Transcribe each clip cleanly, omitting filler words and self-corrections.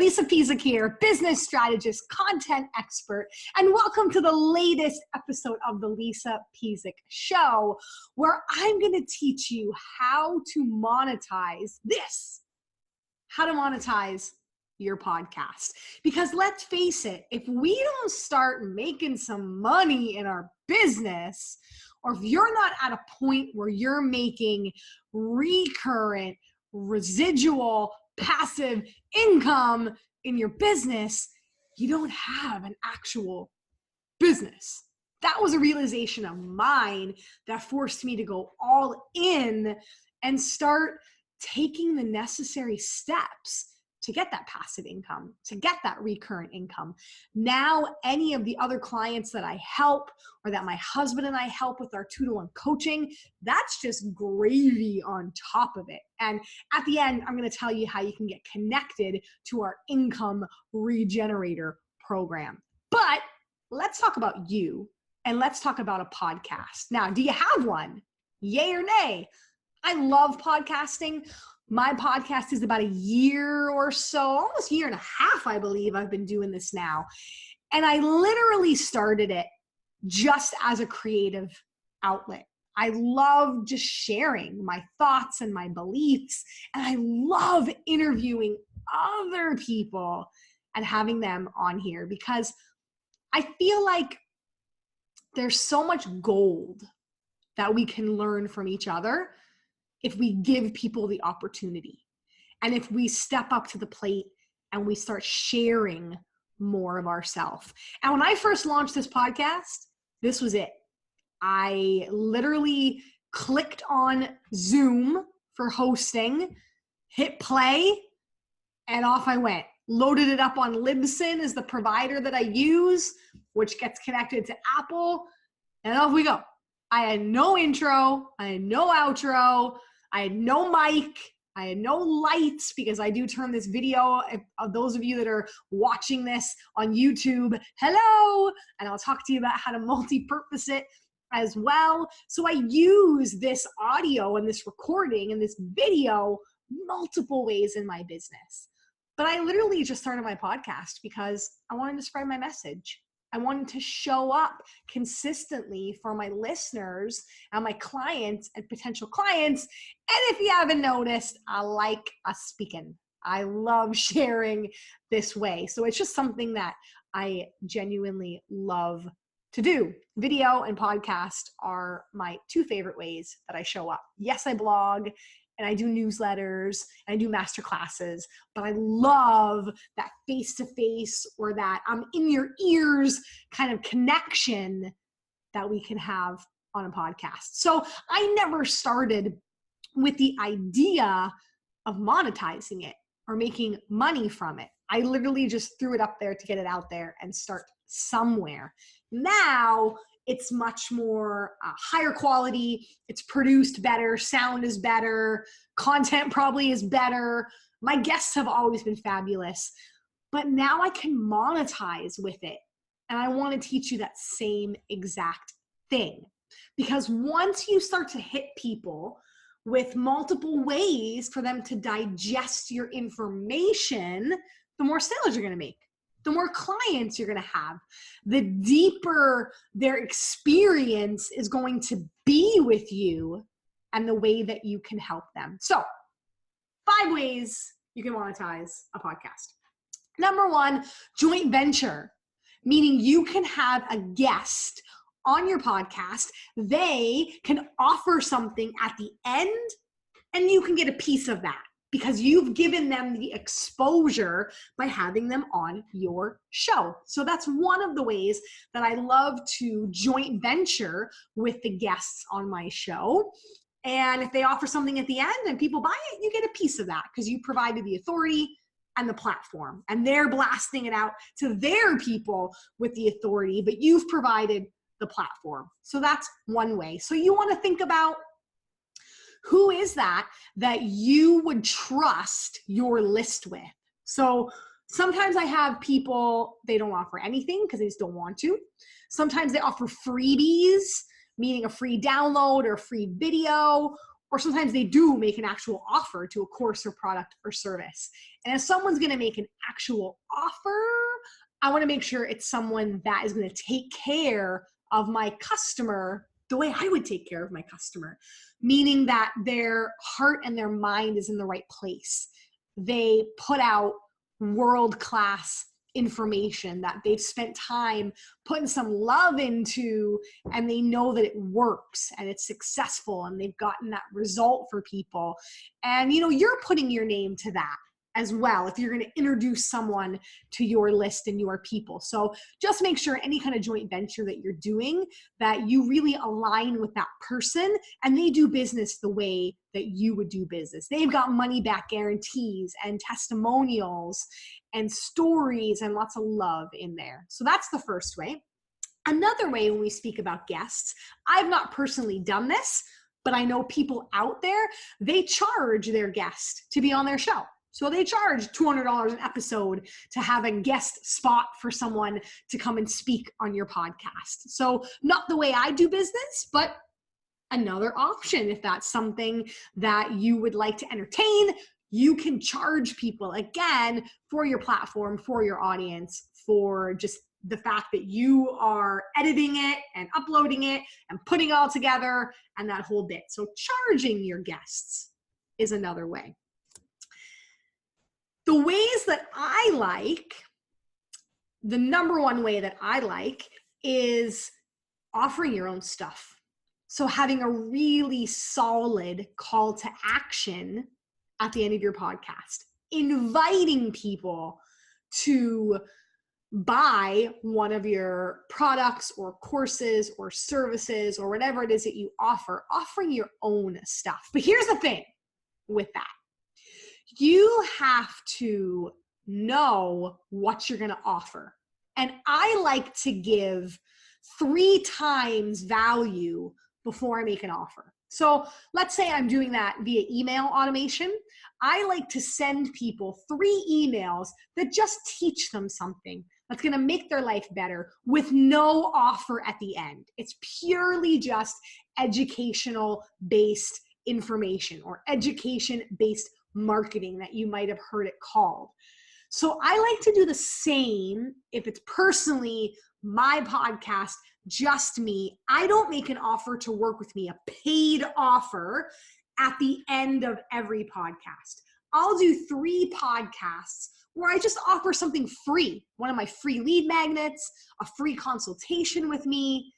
Lisa Pezik here, business strategist, content expert, and welcome to the latest episode of the Lisa Pezik Show, where I'm going to teach you how to monetize your podcast. Because let's face it, if we don't start making some money in our business, or if you're not at a point where you're making recurrent, residual, passive income in your business, you don't have an actual business. That was a realization of mine that forced me to go all in and start taking the necessary steps to get that passive income, to get that recurrent income. Now, any of the other clients that I help or that my husband and I help with our 2-to-1 coaching, that's just gravy on top of it. And at the end, I'm going to tell you how you can get connected to our income regenerator program. But let's talk about you and let's talk about a podcast. Now, do you have one? Yay or nay? I love podcasting. My podcast is about a year or so, almost a year and a half, I believe I've been doing this now. And I literally started it just as a creative outlet. I love just sharing my thoughts and my beliefs. And I love interviewing other people and having them on here because I feel like there's so much gold that we can learn from each other if we give people the opportunity. And if we step up to the plate and we start sharing more of ourselves. And when I first launched this podcast, this was it. I literally clicked on Zoom for hosting, hit play, and off I went. Loaded it up on Libsyn as the provider that I use, which gets connected to Apple, and off we go. I had no intro, I had no outro, I had no mic, I had no lights because I do turn this video, of those of you that are watching this on YouTube, hello, and I'll talk to you about how to multi-purpose it as well. So I use this audio and this recording and this video multiple ways in my business. But I literally just started my podcast because I wanted to spread my message. I wanted to show up consistently for my listeners and my clients and potential clients. And if you haven't noticed, I like speaking. I love sharing this way. So it's just something that I genuinely love to do. Video and podcast are my 2 favorite ways that I show up. Yes, I blog and I do newsletters and I do master classes, but I love that face-to-face or that I'm in your ears kind of connection that we can have on a podcast. So I never started with the idea of monetizing it or making money from it. I literally just threw it up there to get it out there and start somewhere. Now it's much more higher quality. It's produced better. Sound is better. Content probably is better. My guests have always been fabulous. But now I can monetize with it. And I want to teach you that same exact thing. Because once you start to hit people with multiple ways for them to digest your information, the more sales you're going to make. The more clients you're going to have, the deeper their experience is going to be with you and the way that you can help them. So 5 ways you can monetize a podcast. Number 1, joint venture, meaning you can have a guest on your podcast. They can offer something at the end and you can get a piece of that, because you've given them the exposure by having them on your show. So that's one of the ways that I love to joint venture with the guests on my show. And if they offer something at the end and people buy it, you get a piece of that because you provided the authority and the platform. And they're blasting it out to their people with the authority, but you've provided the platform. So that's one way. So you want to think about who is that you would trust your list with. So sometimes I have people, they don't offer anything because they just don't want to. Sometimes they offer freebies, meaning a free download or free video, or sometimes they do make an actual offer to a course or product or service. And if someone's going to make an actual offer, I want to make sure it's someone that is going to take care of my customer the way I would take care of my customer, meaning that their heart and their mind is in the right place. They put out world-class information that they've spent time putting some love into, and they know that it works and it's successful and they've gotten that result for people. And you're putting your name to that as well if you're going to introduce someone to your list and your people. So just make sure any kind of joint venture that you're doing, that you really align with that person and they do business the way that you would do business. They've got money back guarantees and testimonials and stories and lots of love in there. So that's the first way. Another way, when we speak about guests, I've not personally done this, but I know people out there, they charge their guest to be on their show. So they charge $200 an episode to have a guest spot for someone to come and speak on your podcast. So not the way I do business, but another option. If that's something that you would like to entertain, you can charge people, again, for your platform, for your audience, for just the fact that you are editing it and uploading it and putting it all together and that whole bit. So charging your guests is another way. The ways that I like, the number one way that I like is offering your own stuff. So having a really solid call to action at the end of your podcast, inviting people to buy one of your products or courses or services or whatever it is that you offer, offering your own stuff. But here's the thing with that. You have to know what you're going to offer. And I like to give 3 times value before I make an offer. So let's say I'm doing that via email automation. I like to send people 3 emails that just teach them something that's going to make their life better with no offer at the end. It's purely just educational based information or education based marketing that you might have heard it called. So I like to do the same if it's personally my podcast, just me. I don't make an offer to work with me, a paid offer at the end of every podcast. I'll do 3 podcasts where I just offer something free, one of my free lead magnets, a free consultation with me,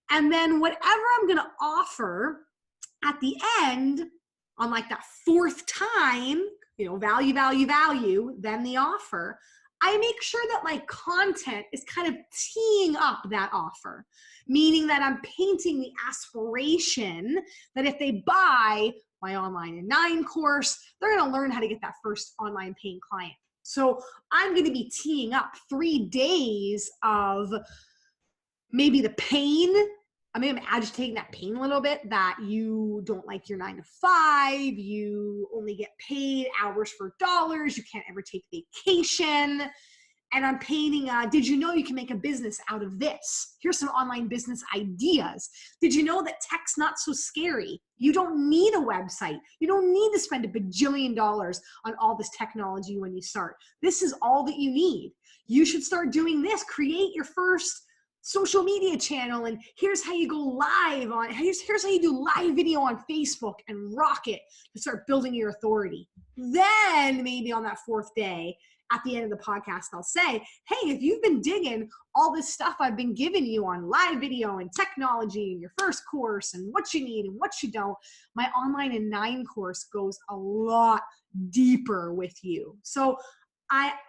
and then whatever I'm going to offer at the end on like that 4th time, value, then the offer, I make sure that my content is kind of teeing up that offer, meaning that I'm painting the aspiration that if they buy my Online in 9 course, they're going to learn how to get that first online paying client. So I'm going to be teeing up 3 days of maybe the pain. I mean, I'm agitating that pain a little bit, that you don't like your 9 to 5, you only get paid hours for dollars, you can't ever take vacation. And I'm painting, did you know you can make a business out of this? Here's some online business ideas. Did you know that tech's not so scary? You don't need a website. You don't need to spend $1 bajillion on all this technology when you start. This is all that you need. You should start doing this. Create your first social media channel, and here's how you go live on, here's how you do live video on Facebook and rock it to start building your authority. Then maybe on that 4th day, at the end of the podcast, I'll say, hey, if you've been digging all this stuff I've been giving you on live video and technology and your first course and what you need and what you don't, my Online in 9 course goes a lot deeper with you. So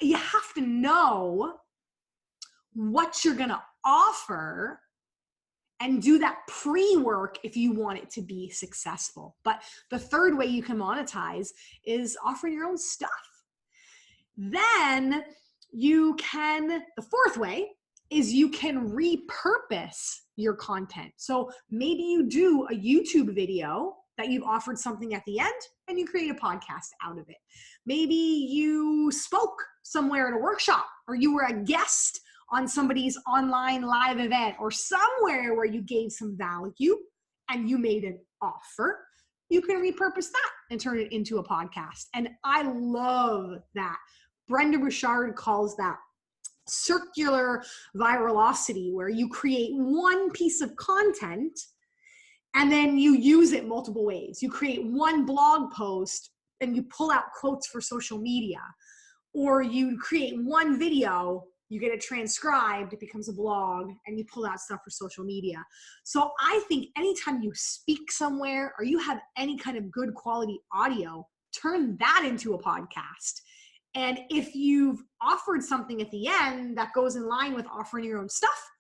you have to know what you're going to offer and do that pre-work if you want it to be successful. But the 3rd way you can monetize is offer your own stuff. Then the 4th way is you can repurpose your content. So maybe you do a YouTube video that you've offered something at the end and you create a podcast out of it. Maybe you spoke somewhere at a workshop, or you were a guest on somebody's online live event, or somewhere where you gave some value and you made an offer. you can repurpose that and turn it into a podcast. And I love that. Brenda Bouchard calls that circular virality, where you create one piece of content and then you use it multiple ways. You create one blog post and you pull out quotes for social media, or you create one video, you get it transcribed, it becomes a blog, and you pull out stuff for social media. So I think anytime you speak somewhere or you have any kind of good quality audio, turn that into a podcast. And if you've offered something at the end that goes in line with offering your own stuff,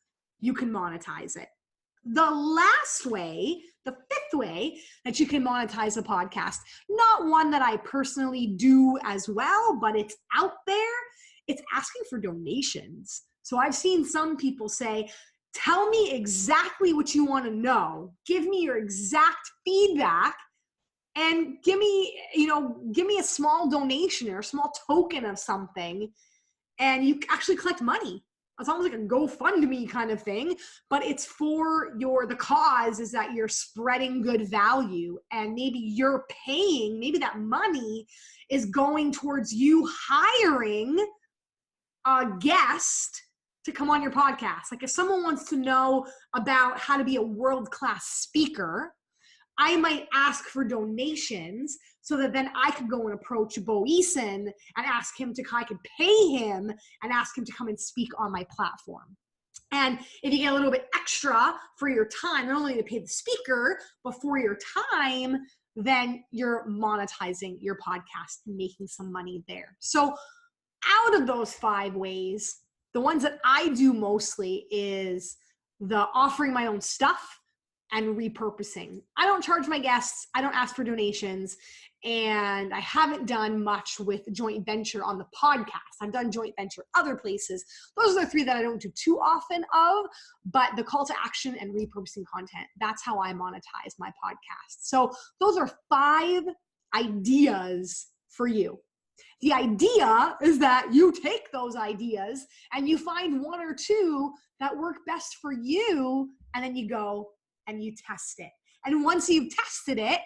you can monetize it. The last way, the fifth way that you can monetize a podcast, not one that I personally do as well, but it's out there, it's asking for donations. So I've seen some people say, tell me exactly what you want to know. Give me your exact feedback and give me a small donation or a small token of something, and you actually collect money. It's almost like a GoFundMe kind of thing, but it's for the cause is that you're spreading good value, and maybe you're paying, maybe that money is going towards you hiring a guest to come on your podcast. Like if someone wants to know about how to be a world-class speaker, I might ask for donations so that then I could go and approach Bo Eason and ask him I could pay him and ask him to come and speak on my platform. And if you get a little bit extra for your time, not only to pay the speaker, but for your time, then you're monetizing your podcast and making some money there. So out of those 5 ways, the ones that I do mostly is the offering my own stuff and repurposing. I don't charge my guests. I don't ask for donations. And I haven't done much with joint venture on the podcast. I've done joint venture other places. Those are the 3 that I don't do too often of, but the call to action and repurposing content, that's how I monetize my podcast. So those are 5 ideas for you. The idea is that you take those ideas and you find 1 or 2 that work best for you, and then you go and you test it. And once you've tested it,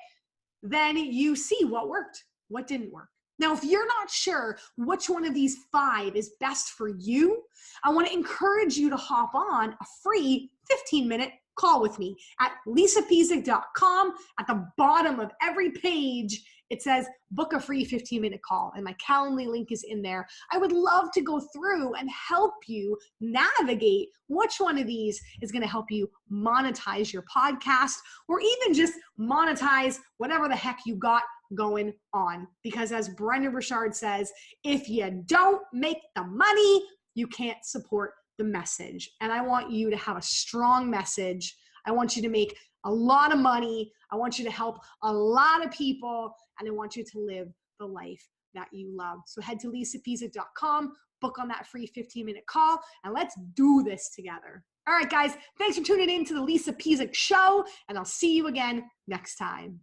then you see what worked, what didn't work. Now, if you're not sure which one of these 5 is best for you, I want to encourage you to hop on a free 15-minute call with me at lisapezik.com. At the bottom of every page, it says book a free 15-minute call, and my Calendly link is in there. I would love to go through and help you navigate which one of these is going to help you monetize your podcast, or even just monetize whatever the heck you got going on. Because as Brenda Bouchard says, if you don't make the money, you can't support the message. And I want you to have a strong message. I want you to make a lot of money. I want you to help a lot of people, and I want you to live the life that you love. So head to lisapezik.com, book on that free 15-minute call, and let's do this together. All right, guys, thanks for tuning in to the Lisa Pezik Show, and I'll see you again next time.